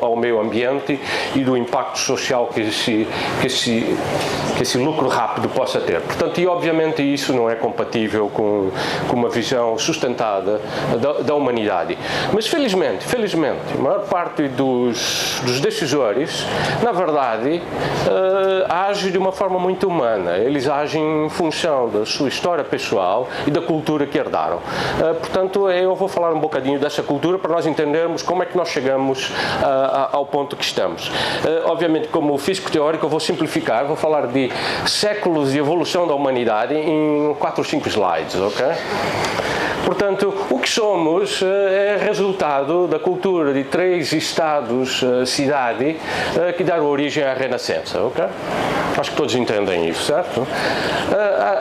Ao meio ambiente e do impacto social que esse lucro rápido possa ter. Portanto, e obviamente isso não é compatível com uma visão sustentada da humanidade. Mas felizmente, a maior parte dos decisores, na verdade, age de uma forma muito humana. Eles agem em função da sua história pessoal e da cultura que herdaram. Portanto, eu vou falar um bocadinho dessa cultura para nós entendermos como é que nós chegamos ao ponto que estamos. Obviamente, como físico teórico, eu vou simplificar, vou falar de séculos de evolução da humanidade em 4 ou 5 slides, ok? Portanto, o que somos é resultado da cultura de 3 estados-cidade que deram origem à Renascença, ok? Acho que todos entendem isso, certo?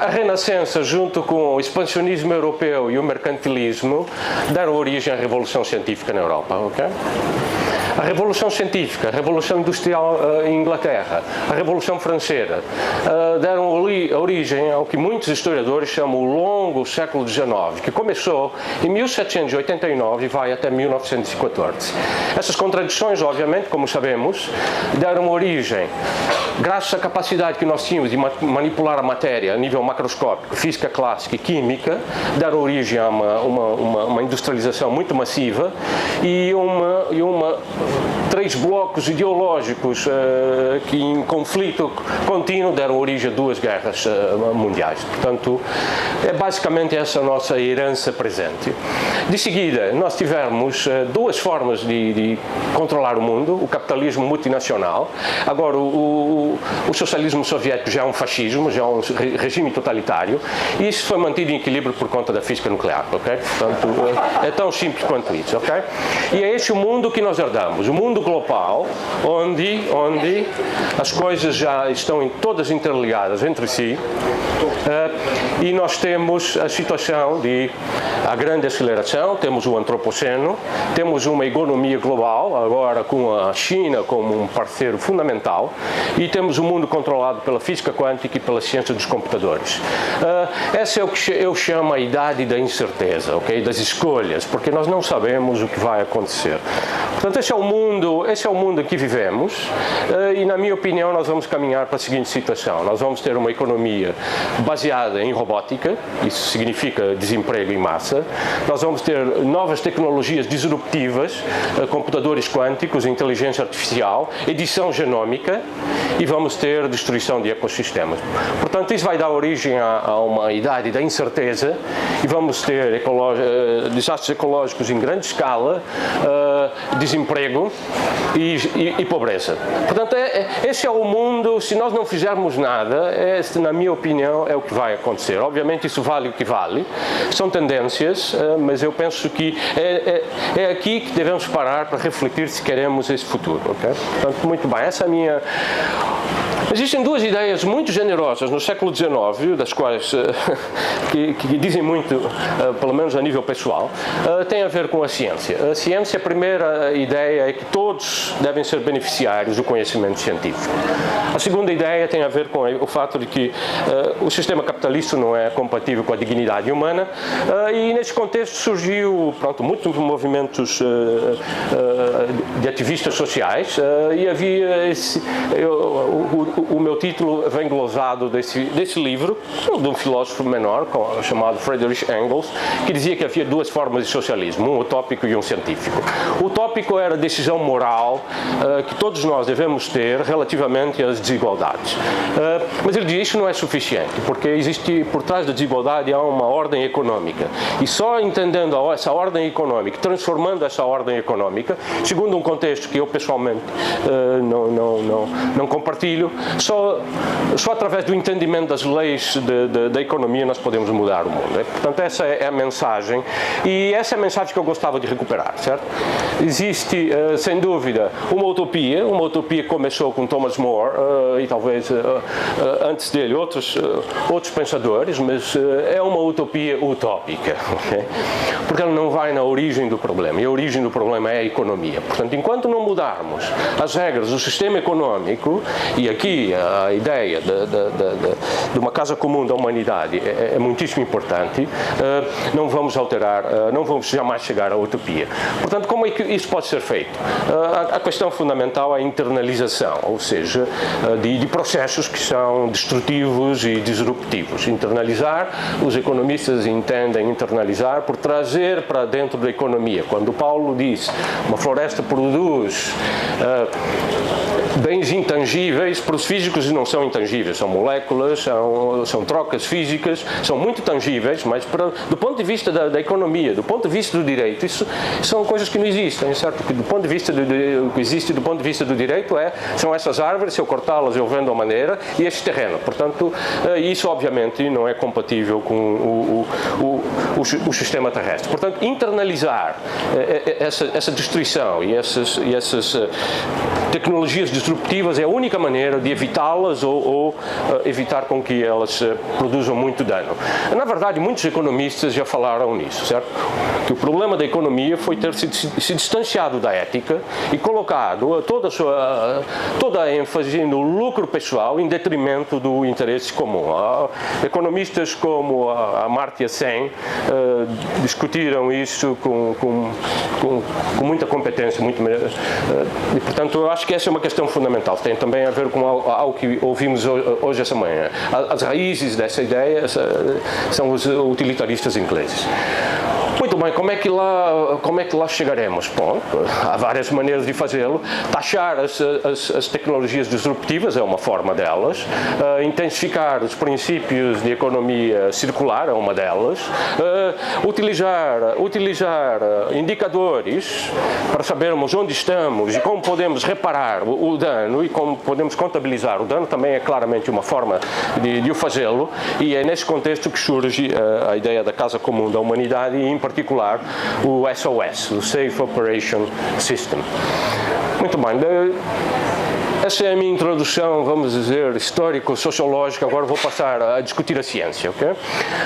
A Renascença, junto com o expansionismo europeu e o mercantilismo, deram origem à Revolução Científica na Europa, ok? A Revolução Científica, a Revolução Industrial em Inglaterra, a Revolução Francesa deram origem ao que muitos historiadores chamam o longo século XIX, que começou em 1789 e vai até 1914. Essas contradições, obviamente, como sabemos, deram origem, graças à capacidade que nós tínhamos de manipular a matéria a nível macroscópico, física clássica e química, deram origem a uma industrialização muito massiva e 3 blocos ideológicos que em conflito contínuo deram origem a 2 guerras mundiais. Portanto, é basicamente essa a nossa herança presente. De seguida, nós tivemos 2 formas de controlar o mundo, o capitalismo multinacional. Agora, o socialismo soviético já é um fascismo, já é um regime totalitário, e isso foi mantido em equilíbrio por conta da física nuclear, ok? Portanto, é tão simples quanto isso, ok? E é esse o mundo que nós herdamos, o mundo global, onde as coisas já estão todas interligadas entre si, e nós temos a situação de a grande aceleração, temos o antropoceno, temos uma economia global, agora com a China como um parceiro fundamental, e temos o mundo controlado pela física quântica e pela ciência dos computadores. Essa é o que eu chamo a idade da incerteza, ok? Das escolhas, porque nós não sabemos o que vai acontecer. Portanto, esse é o mundo em que vivemos, e na minha opinião nós vamos caminhar para a seguinte situação: nós vamos ter uma economia baseada em robótica, isso significa desemprego em massa, nós vamos ter novas tecnologias disruptivas, computadores quânticos, inteligência artificial, edição genômica, e vamos ter destruição de ecossistemas. Portanto, isso vai dar origem a uma idade da incerteza, e vamos ter desastres ecológicos em grande escala, desemprego e pobreza. Portanto, esse é o mundo. Se nós não fizermos nada, na minha opinião, é o que vai acontecer. Obviamente, isso vale o que vale, são tendências, mas eu penso que é aqui que devemos parar para refletir se queremos esse futuro, ok? Portanto, muito bem, essa é a minha... Existem 2 ideias muito generosas no século XIX, das quais que dizem muito, pelo menos a nível pessoal, tem a ver com a ciência. A ciência, a primeira ideia é que todos devem ser beneficiários do conhecimento científico. A segunda ideia tem a ver com o fato de que o sistema capitalista não é compatível com a dignidade humana, e nesse contexto surgiu, muitos movimentos de ativistas sociais, e havia o meu título vem glosado desse livro, de um filósofo menor, chamado Friedrich Engels, que dizia que havia 2 formas de socialismo, um utópico e um científico. O utópico era a decisão moral que todos nós devemos ter relativamente às desigualdades. Mas ele dizia que isso não é suficiente, porque existe, por trás da desigualdade, há uma ordem econômica. E só entendendo essa ordem econômica, transformando essa ordem econômica, segundo um contexto que eu pessoalmente não compartilho, só através do entendimento das leis da economia nós podemos mudar o mundo. Portanto, essa é a mensagem, e essa é a mensagem que eu gostava de recuperar, certo? Existe, sem dúvida, uma utopia que começou com Thomas More, e talvez antes dele outros pensadores, mas é uma utopia utópica, okay? Porque ela não vai na origem do problema, e a origem do problema é a economia. Portanto, enquanto não mudarmos as regras do sistema econômico, e aqui aqui a ideia de uma casa comum da humanidade é muitíssimo importante. Não vamos alterar, não vamos jamais chegar à utopia. Portanto, como é que isso pode ser feito? A questão fundamental é a internalização, ou seja, de processos que são destrutivos e disruptivos. Internalizar, os economistas entendem internalizar por trazer para dentro da economia. Quando o Paulo diz uma floresta produz bens intangíveis, para os físicos não são intangíveis, são moléculas, são trocas físicas, são muito tangíveis, mas do ponto de vista da economia, do ponto de vista do direito, isso são coisas que não existem, certo? Que do ponto de vista o que existe do ponto de vista do direito são essas árvores, se eu cortá-las eu vendo a maneira, e este terreno. Portanto, isso obviamente não é compatível com o sistema terrestre. Portanto, internalizar essa destruição e essas tecnologias disruptivas é a única maneira de evitá-las ou evitar com que elas produzam muito dano. Na verdade, muitos economistas já falaram nisso, certo? Que o problema da economia foi ter se distanciado da ética e colocado toda a ênfase no lucro pessoal em detrimento do interesse comum. Economistas como a Amartya Sen discutiram isso com muita competência, e portanto eu acho que essa é uma questão fundamental. Tem também a ver com algo que ouvimos hoje essa manhã. As raízes dessa ideia são os utilitaristas ingleses. Muito bem, como é que lá chegaremos? Bom, há várias maneiras de fazê-lo. Taxar as tecnologias disruptivas é uma forma delas. Intensificar os princípios de economia circular é uma delas. Utilizar indicadores para sabermos onde estamos e como podemos reparar o dano e como podemos contabilizar o dano também é claramente uma forma de o fazê-lo, e é nesse contexto que surge a ideia da Casa Comum da Humanidade e, em particular, o SOS, o Safe Operation System. Muito bem. Essa é a minha introdução, vamos dizer, histórico-sociológica. Agora vou passar a discutir a ciência, ok?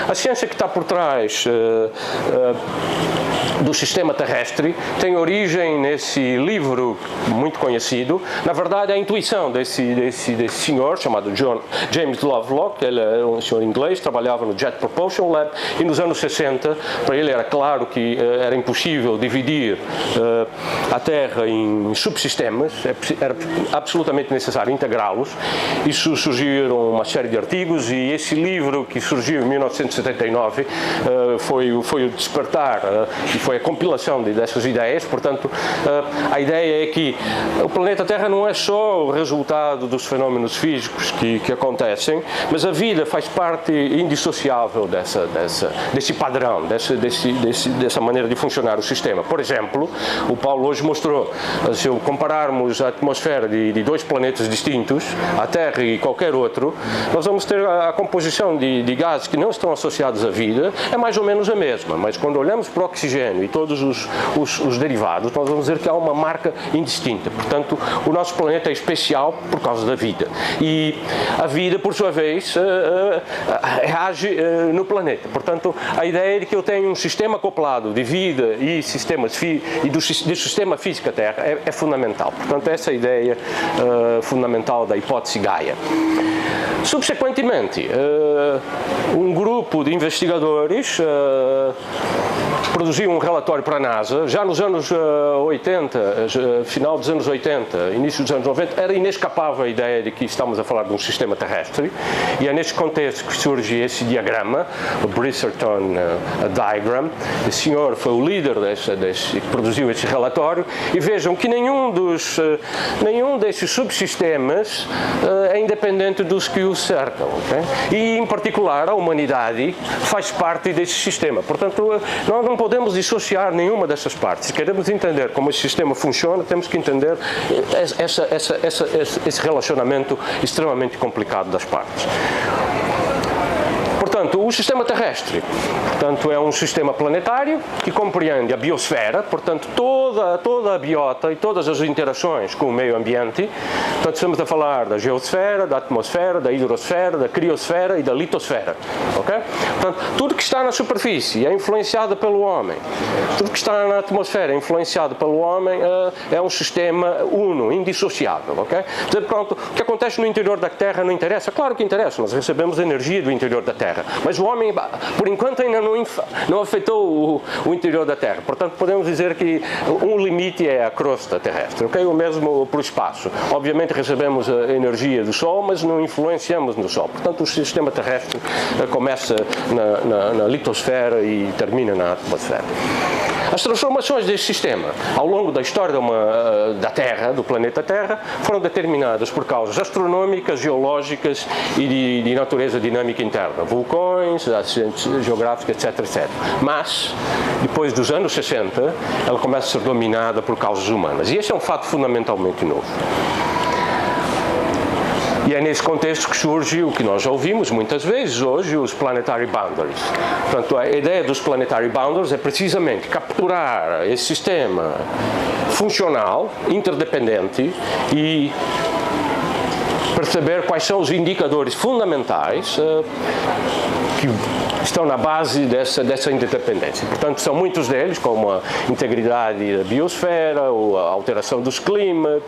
A ciência que está por trás do sistema terrestre tem origem nesse livro muito conhecido. Na verdade, a intuição desse senhor chamado James Lovelock. Ele era um senhor inglês, trabalhava no Jet Propulsion Lab, e nos anos 60 para ele era claro que era impossível dividir a Terra em subsistemas, era absolutamente necessário integrá-los. Isso surgiram uma série de artigos, e esse livro, que surgiu em 1979, foi o despertar e foi a compilação dessas ideias. Portanto, a ideia é que o planeta Terra não é só o resultado dos fenómenos físicos que acontecem, mas a vida faz parte indissociável desse padrão, dessa maneira de funcionar o sistema. Por exemplo, o Paulo hoje mostrou, se compararmos a atmosfera de dois planetas distintos, a Terra e qualquer outro, nós vamos ter a composição de gases que não estão associados à vida, é mais ou menos a mesma, mas quando olhamos para o oxigênio e todos os derivados, nós vamos ver que há uma marca indistinta. Portanto, o nosso planeta é especial por causa da vida. E a vida, por sua vez, age no planeta. Portanto, a ideia de que eu tenho um sistema acoplado de vida e do sistema físico Terra é fundamental. Portanto, essa é a ideia fundamental da hipótese Gaia. Subsequentemente, um grupo de investigadores produziu um relatório para a NASA, já nos anos 80, final dos anos 80, início dos anos 90, era inescapável a ideia de que estamos a falar de um sistema terrestre, e é nesse contexto que surge esse diagrama, o Bridgerton Diagram. O senhor foi o líder que produziu esse relatório, e vejam que nenhum desses subsistemas é independente dos que o cercam, okay? E, em particular, a humanidade faz parte desse sistema. Portanto, nós não podemos dissociar nenhuma dessas partes. Se queremos entender como esse sistema funciona, temos que entender esse relacionamento extremamente complicado das partes. Portanto, Portanto, o sistema terrestre, portanto, é um sistema planetário que compreende a biosfera, portanto, toda a biota e todas as interações com o meio ambiente. Portanto, estamos a falar da geosfera, da atmosfera, da hidrosfera, da criosfera e da litosfera. Okay? Portanto, tudo que está na superfície é influenciado pelo homem. Tudo que está na atmosfera é influenciado pelo homem, é um sistema uno, indissociável. Okay? Portanto, pronto, o que acontece no interior da Terra não interessa? Claro que interessa, nós recebemos energia do interior da Terra. Mas o homem, por enquanto, ainda não afetou o interior da Terra. Portanto, podemos dizer que um limite é a crosta terrestre. Okay? O mesmo para o espaço. Obviamente, recebemos a energia do Sol, mas não influenciamos no Sol. Portanto, o sistema terrestre começa na litosfera e termina na atmosfera. As transformações deste sistema ao longo da história da Terra, do planeta Terra, foram determinadas por causas astronómicas, geológicas e de natureza dinâmica interna, vulcões, acidentes geográficos, etc, etc. Mas, depois dos anos 60, ela começa a ser dominada por causas humanas. E este é um fato fundamentalmente novo. E é nesse contexto que surge o que nós já ouvimos muitas vezes hoje, os planetary boundaries. Portanto, a ideia dos planetary boundaries é precisamente capturar esse sistema funcional, interdependente e perceber quais são os indicadores fundamentais que estão na base dessa interdependência. Portanto, são muitos deles, como a integridade da biosfera, a alteração dos climas,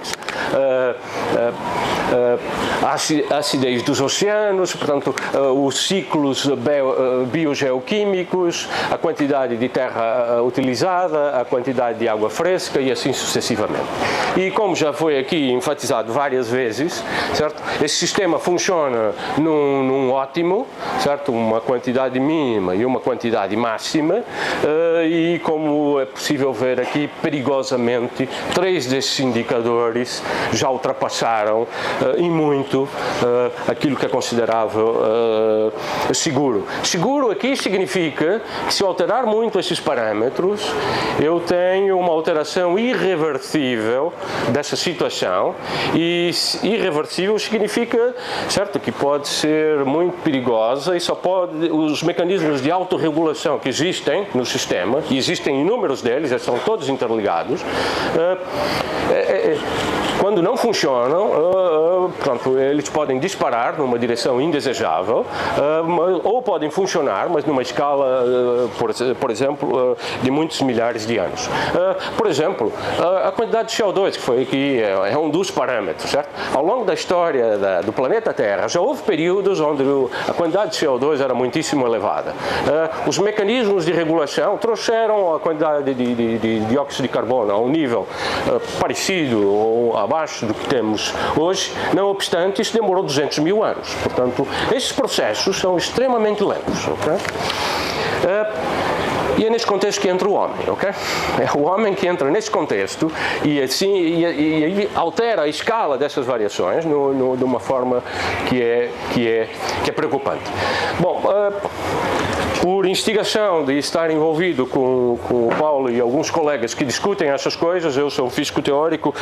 a acidez dos oceanos, portanto, os ciclos biogeoquímicos, a quantidade de terra utilizada, a quantidade de água fresca e assim sucessivamente. E como já foi aqui enfatizado várias vezes, certo? Esse sistema funciona num ótimo, certo? Uma quantidade mínima e uma quantidade máxima, e como é possível ver aqui, perigosamente, 3 desses indicadores já ultrapassaram em muito aquilo que é considerável seguro. Seguro aqui significa que se eu alterar muito esses parâmetros, eu tenho uma alteração irreversível dessa situação, e irreversível significa, certo, que pode ser muito perigosa e só pode, os mecanismos de autorregulação que existem no sistema, e existem inúmeros deles, já são todos interligados, quando não funcionam, portanto, eles podem disparar numa direção indesejável, ou podem funcionar, mas numa escala, por exemplo, de muitos milhares de anos. Por exemplo, a quantidade de CO2, que foi aqui, é um dos parâmetros, certo? Ao longo da história do planeta Terra, já houve períodos onde a quantidade de CO2 era muitíssimo elevada. Os mecanismos de regulação trouxeram a quantidade de dióxido de carbono a um nível parecido ou abaixo do que temos hoje. Não obstante, isso demorou 200 mil anos. Portanto, esses processos são extremamente lentos. Okay? E é nesse contexto que entra o homem, ok? É o homem que entra nesse contexto e assim e altera a escala dessas variações de uma forma que é preocupante. Bom, por instigação de estar envolvido com o Paulo e alguns colegas que discutem essas coisas, eu sou um físico teórico,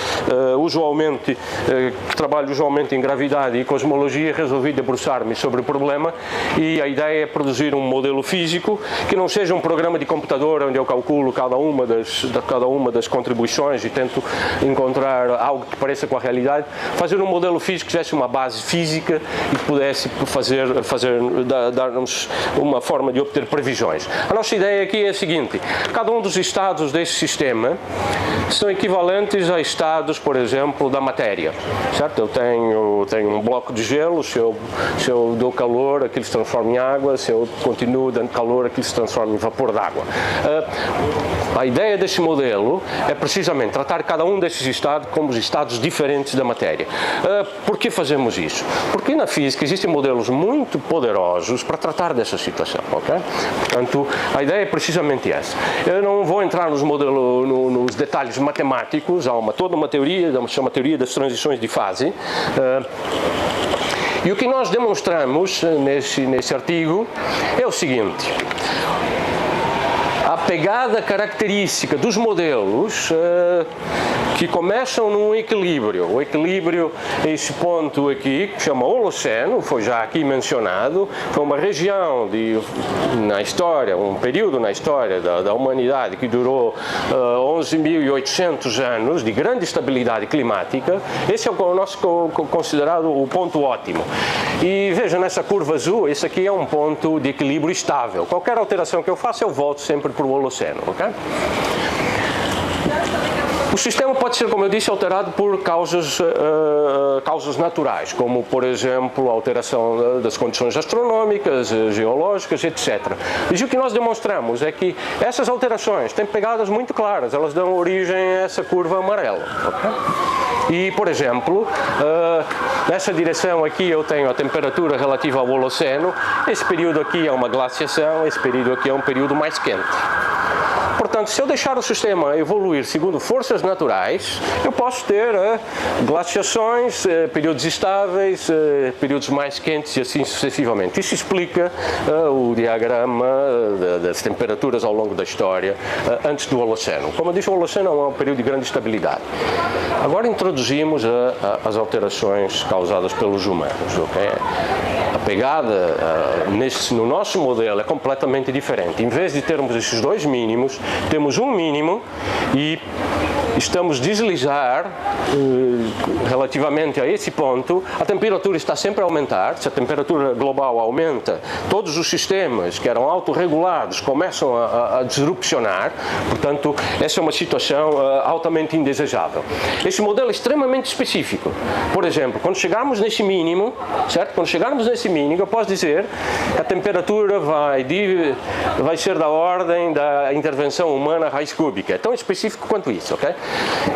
trabalho usualmente em gravidade e cosmologia, resolvi debruçar-me sobre o problema, e a ideia é produzir um modelo físico que não seja um programa de computador onde eu calculo cada uma das contribuições e tento encontrar algo que pareça com a realidade. Fazer um modelo físico que tivesse uma base física e que pudesse dar-nos uma forma de obter previsões. A nossa ideia aqui é a seguinte: cada um dos estados desse sistema são equivalentes a estados, por exemplo, da matéria, certo? Eu tenho um bloco de gelo, se eu dou calor, aquilo se transforma em água, se eu continuo dando calor, aquilo se transforma em vapor d'água. A ideia desse modelo é precisamente tratar cada um desses estados como estados diferentes da matéria. Por que fazemos isso? Porque na física existem modelos muito poderosos para tratar dessa situação, ok? Portanto, a ideia é precisamente essa. Eu não vou entrar nos detalhes matemáticos, há toda uma teoria, chama teoria das transições de fase. E o que nós demonstramos nesse artigo é o seguinte: a pegada característica dos modelos que começam num equilíbrio. O equilíbrio é esse ponto aqui, que chama Holoceno, foi já aqui mencionado, foi uma região na história, um período na história da humanidade que durou 11.800 anos de grande estabilidade climática. Esse é o nosso considerado o ponto ótimo. E veja, nessa curva azul, esse aqui é um ponto de equilíbrio estável. Qualquer alteração que eu faça, eu volto sempre para o Holoceno, ok? O sistema pode ser, como eu disse, alterado por causas naturais, como, por exemplo, a alteração das condições astronômicas, geológicas, etc. E o que nós demonstramos é que essas alterações têm pegadas muito claras, elas dão origem a essa curva amarela. Okay? E, por exemplo, nessa direção aqui eu tenho a temperatura relativa ao Holoceno, esse período aqui é uma glaciação, esse período aqui é um período mais quente. Portanto, se eu deixar o sistema evoluir segundo forças naturais, eu posso ter glaciações, períodos estáveis, períodos mais quentes e assim sucessivamente. Isso explica o diagrama das temperaturas ao longo da história antes do Holoceno. Como eu disse, o Holoceno é um período de grande estabilidade. Agora introduzimos as alterações causadas pelos humanos. Okay? A pegada no nosso modelo é completamente diferente. Em vez de termos esses dois mínimos, temos um mínimo e estamos a deslizar relativamente a esse ponto. A temperatura está sempre a aumentar. Se a temperatura global aumenta, todos os sistemas que eram autorregulados começam a disrupcionar. Portanto, essa é uma situação altamente indesejável. Esse modelo é extremamente específico. Por exemplo, quando chegarmos nesse mínimo, certo? Quando chegarmos nesse mínimo, eu posso dizer que a temperatura vai ser da ordem da intervenção humana raiz cúbica. É tão específico quanto isso, ok?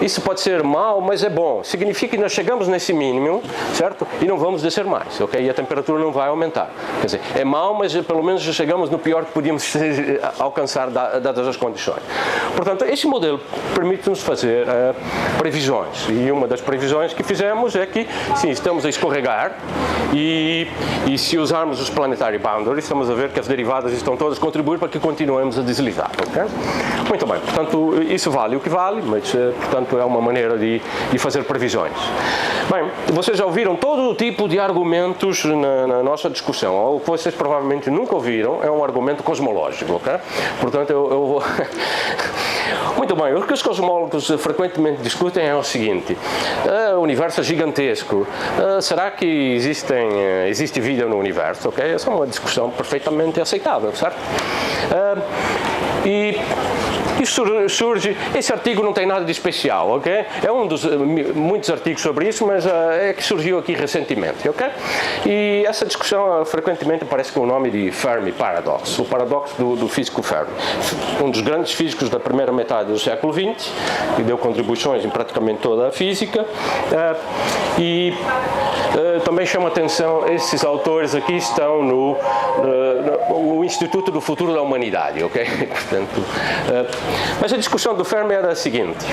Isso pode ser mau, mas é bom. Significa que nós chegamos nesse mínimo, certo? E não vamos descer mais, ok? E a temperatura não vai aumentar. Quer dizer, é mau, mas pelo menos já chegamos no pior que podíamos alcançar dadas as condições. Portanto, esse modelo permite-nos fazer previsões. E uma das previsões que fizemos é que, sim, estamos a escorregar e se usarmos os planetary boundaries, estamos a ver que as derivadas estão todas a contribuir para que continuemos a deslizar, ok? Muito bem, portanto, isso vale o que vale, mas, portanto, é uma maneira de fazer previsões. Bem, vocês já ouviram todo o tipo de argumentos na nossa discussão. O que vocês provavelmente nunca ouviram é um argumento cosmológico, ok? Portanto, eu vou... Muito bem, o que os cosmólogos frequentemente discutem é o seguinte: o universo é gigantesco, será que existe vida no universo? Okay? Essa é uma discussão perfeitamente aceitável, certo? E isso surge, esse artigo não tem nada de especial, ok? É um dos muitos artigos sobre isso, mas é que surgiu aqui recentemente, ok? E essa discussão frequentemente aparece com o nome de Fermi Paradox, o paradoxo do físico Fermi, um dos grandes físicos da primeira metade do século XX, que deu contribuições em praticamente toda a física, e também chama a atenção, esses autores aqui estão no Instituto do Futuro da Humanidade, ok? Portanto, mas a discussão do Fermi era a seguinte: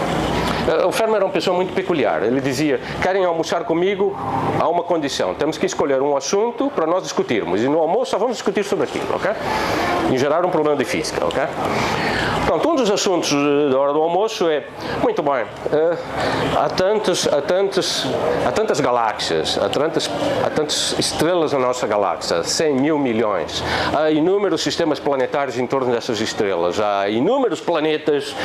o Fermi era uma pessoa muito peculiar. Ele dizia: querem almoçar comigo? Há uma condição, temos que escolher um assunto para nós discutirmos, e no almoço só vamos discutir sobre aquilo, ok? E gerar um problema de física, ok? Pronto, um dos assuntos da hora do almoço é: muito bem, há tantas galáxias, há tantas estrelas na nossa galáxia, 100 mil milhões, há inúmeros sistemas planetários em torno dessas estrelas, há inúmeros planetas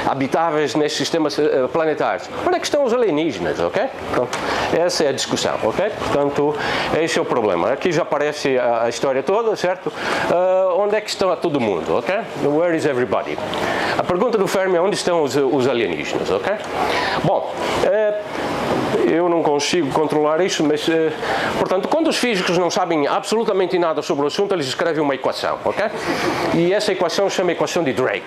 habitáveis nesses sistemas planetários. Onde é que estão os alienígenas, ok? Pronto, essa é a discussão, ok? Portanto, esse é o problema. Aqui já aparece a história toda, certo? Onde é que está todo mundo, ok? Where is everybody? A pergunta do Fermi é: onde estão os alienígenas, ok? Bom, eu não consigo controlar isso, mas, portanto, quando os físicos não sabem absolutamente nada sobre o assunto, eles escrevem uma equação, ok? E essa equação se chama equação de Drake.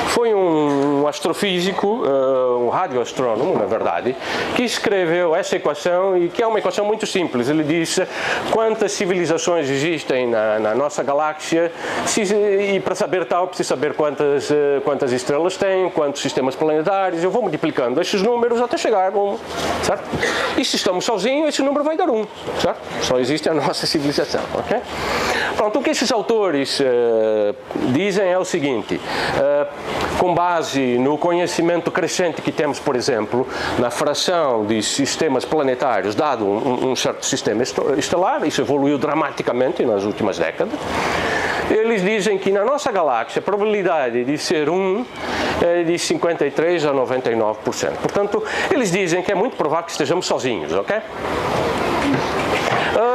Foi um astrofísico, um radioastrônomo, na verdade, que escreveu essa equação, e que é uma equação muito simples. Ele diz quantas civilizações existem na nossa galáxia, e para saber tal, preciso saber quantas estrelas tem, quantos sistemas planetários. Eu vou multiplicando esses números até chegar a 1, certo? E se estamos sozinhos, esse número vai dar 1, certo? Só existe a nossa civilização, ok? Pronto, o que esses autores dizem é o seguinte, com base no conhecimento crescente que temos, por exemplo, na fração de sistemas planetários, dado um certo sistema estelar, isso evoluiu dramaticamente nas últimas décadas, eles dizem que na nossa galáxia a probabilidade de ser é de 53% a 99%. Portanto, eles dizem que é muito provável que estejamos sozinhos, ok?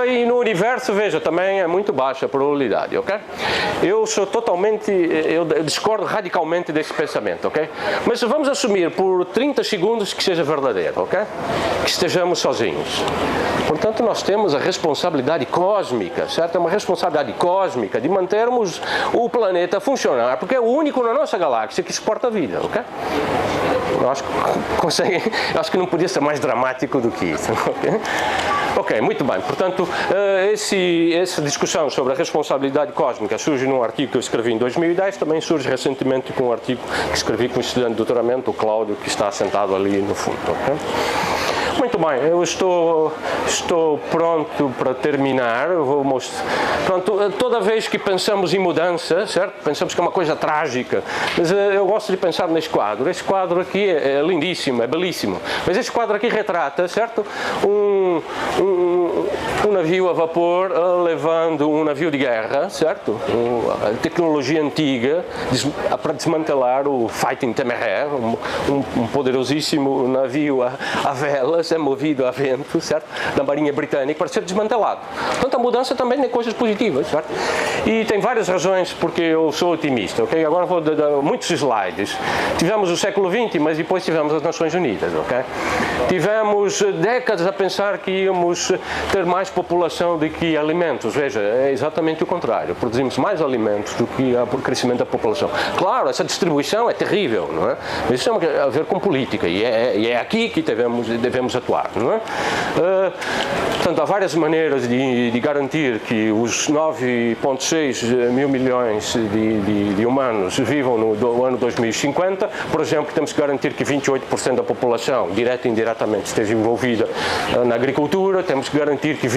E no universo, veja, também é muito baixa a probabilidade, ok? Eu discordo radicalmente desse pensamento, ok? Mas vamos assumir por 30 segundos que seja verdadeiro, ok? Que estejamos sozinhos. Portanto, nós temos a responsabilidade cósmica, certo? É uma responsabilidade cósmica de mantermos o planeta a funcionar, porque é o único na nossa galáxia que suporta a vida, ok? Eu acho que não podia ser mais dramático do que isso, ok? Ok, muito bem. Portanto, essa discussão sobre a responsabilidade cósmica surge num artigo que eu escrevi em 2010, também surge recentemente com um artigo que escrevi com um estudante de doutoramento, o Cláudio, que está sentado ali no fundo. Okay? Muito bem, eu estou pronto para terminar. Eu vou mostrar. Pronto, toda vez que pensamos em mudança, certo? Pensamos que é uma coisa trágica, mas eu gosto de pensar neste quadro. Este quadro aqui é lindíssimo, é belíssimo, mas este quadro aqui retrata, certo? Um navio a vapor levando um navio de guerra, certo? A tecnologia antiga para desmantelar o Fighting Temeraire, um poderosíssimo navio a velas, é movido a vento, certo? Da Marinha Britânica para ser desmantelado. Portanto, a mudança também tem coisas positivas, certo? E tem várias razões porque eu sou otimista, ok? Agora vou dar muitos slides. Tivemos o século XX, mas depois tivemos as Nações Unidas, ok? Tivemos décadas a pensar que íamos ter mais população do que alimentos. Veja, é exatamente o contrário. Produzimos mais alimentos do que o crescimento da população. Claro, essa distribuição é terrível, não é? Mas isso tem a ver com política e é aqui que devemos atuar, não é? Portanto, há várias maneiras de garantir que os 9,6 mil milhões de humanos vivam no ano 2050. Por exemplo, temos que garantir que 28% da população, direta e indiretamente, esteja envolvida na agricultura. Temos que garantir que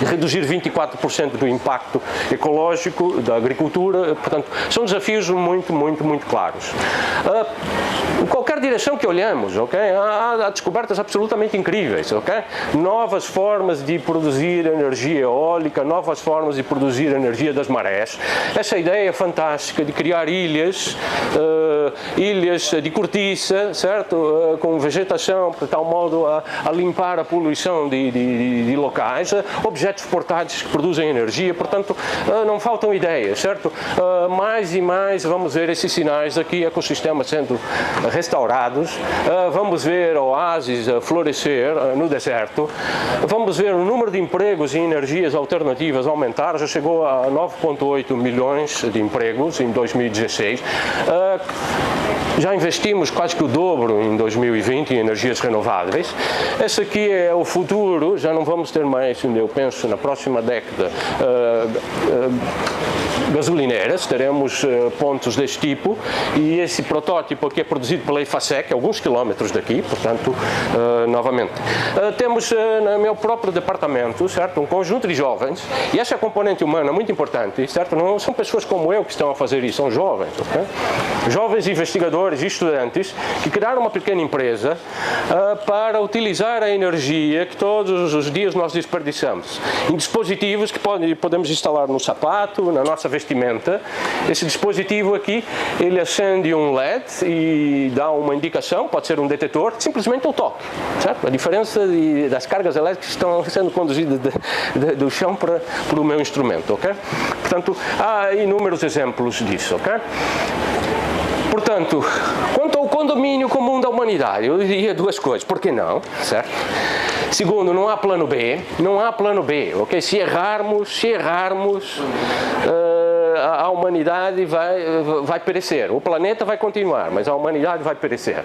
reduzir 24% do impacto ecológico da agricultura. Portanto, são desafios muito, muito, muito claros. Em qualquer direção que olhamos, ok? Há descobertas absolutamente incríveis, ok? Novas formas de produzir energia eólica, novas formas de produzir energia das marés. Essa ideia fantástica de criar ilhas de cortiça, certo? Com vegetação, de tal modo a limpar a poluição de locais, objetos portáteis que produzem energia. Portanto, não faltam ideias, certo? Mais e mais vamos ver esses sinais aqui, ecossistemas sendo restaurados, vamos ver oásis florescer no deserto, vamos ver o número de empregos em energias alternativas aumentar, já chegou a 9,8 milhões de empregos em 2016, já investimos quase que o dobro em 2020 em energias renováveis. Esse aqui é o futuro, já não vamos ter mais, eu penso, na próxima década, gasolineiras, teremos pontos deste tipo, e esse protótipo aqui é produzido pela IFASEC, alguns quilómetros daqui, portanto, novamente. Temos no meu próprio departamento, certo, um conjunto de jovens, e essa é a componente humana muito importante, certo, não são pessoas como eu que estão a fazer isso, são jovens, okay? Jovens investigadores e estudantes que criaram uma pequena empresa para utilizar a energia que todos os dias nós desperdiçamos em dispositivos que podemos instalar no sapato, na nossa vestimenta. Esse dispositivo aqui, ele acende um LED e dá uma indicação, pode ser um detetor, simplesmente um toque, certo? A diferença das cargas elétricas que estão sendo conduzidas do chão para o meu instrumento, ok? Portanto, há inúmeros exemplos disso, ok? Portanto, quanto ao condomínio comum da humanidade, eu diria duas coisas. Por que não? Certo? Segundo, não há plano B. Não há plano B, ok? Se errarmos, a humanidade vai perecer. O planeta vai continuar, mas a humanidade vai perecer.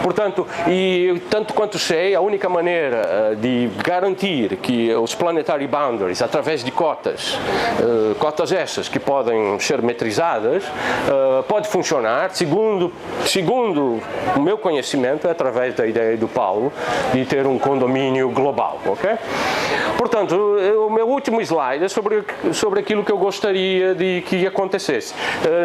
Portanto, e tanto quanto sei, a única maneira de garantir que os planetary boundaries, através de cotas essas que podem ser metrizadas, pode funcionar, segundo o meu conhecimento, através da ideia do Paulo, de ter um condomínio global, ok? Portanto, o meu último slide é sobre aquilo que eu gostaria de que acontecesse.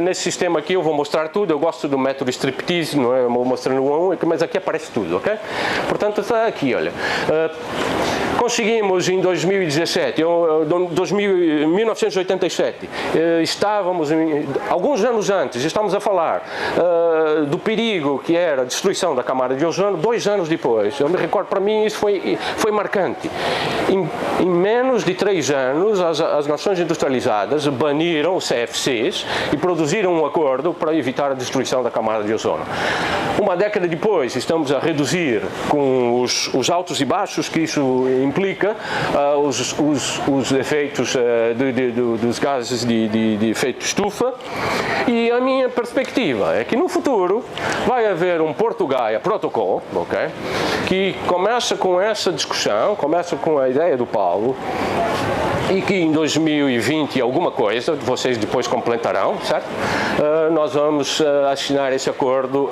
Nesse sistema aqui eu vou mostrar tudo, eu gosto do método striptease, não é? Eu vou mostrando um a um, mas aqui aparece tudo, ok? Portanto, está aqui, olha. Conseguimos em 2017, 1987, estávamos, alguns anos antes, estamos a falar do perigo que era a destruição da camada de ozono, 2 anos depois. Eu me recordo, para mim isso foi marcante. Em menos de 3 anos, as nações industrializadas baniram os CFCs e produziram um acordo para evitar a destruição da camada de ozono. Uma década depois, estamos a reduzir com os altos e baixos que isso implica, os efeitos dos gases de efeito estufa, e a minha perspectiva é que no futuro vai haver um Porto Gaia Protocol, okay, que começa com essa discussão, começa com a ideia do Paulo, e que em 2020 alguma coisa, vocês depois completarão, certo? Nós vamos assinar esse acordo,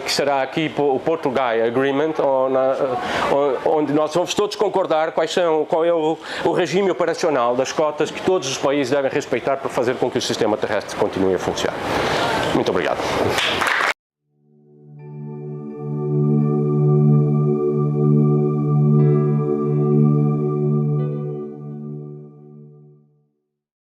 que será aqui o Porto Gaia Agreement, onde nós vamos todos concordar qual é o regime operacional das cotas que todos os países devem respeitar para fazer com que o sistema terrestre continue a funcionar. Muito obrigado.